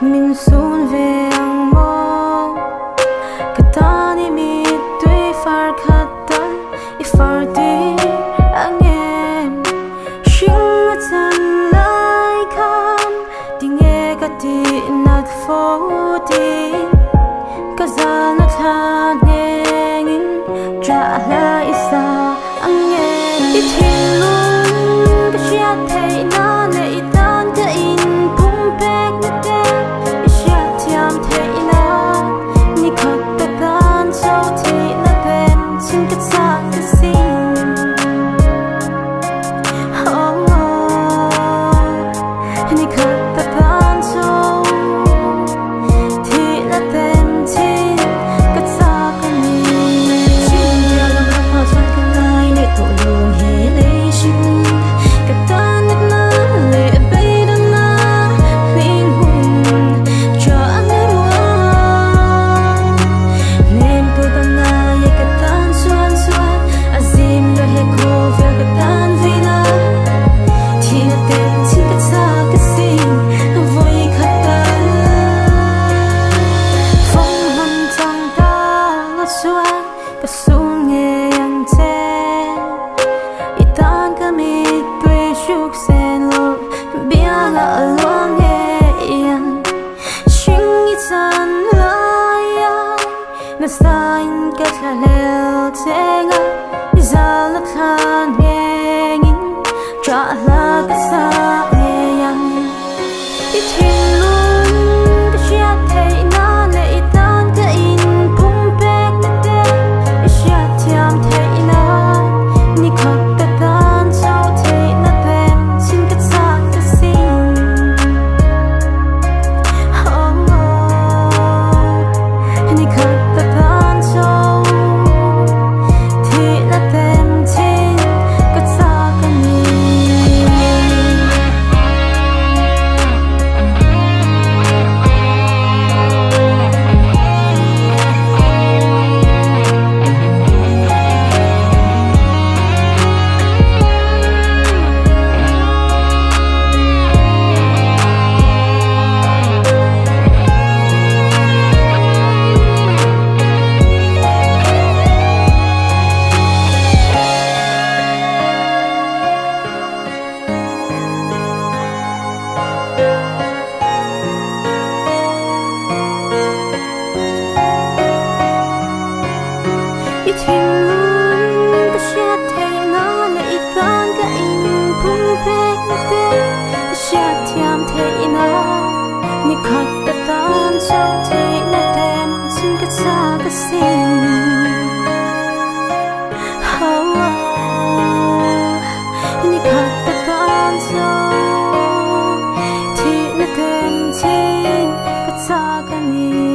Mình xuân về ang mo Katani mi tuy far khatan I far đi anh em Shingatan lai kham Tình nghe cả đi nát phố đi Cả ra nát hà nghe nghìn Trả lại isa anh em Đi thiên luôn Cả chia thầy na nệ tan cả in Phung bạc nát đen Nasain ka sa lel tenga Izalat han ngengin Tra'ala ka sa ngeyang Itilun ka siya thay na Naitan ka in Pumpek na den Isya tiam thay na Nikot tatan Sao thay na tem Sin kat sa kasing Nikot Itilun ka siya thay na Naitan ka in Pumpek na den Isya tiam thay na Nikot tatan Sao thay na tem Sin kat sa kasing Nikot tatan Sao thay na tem Sin kat sa kanin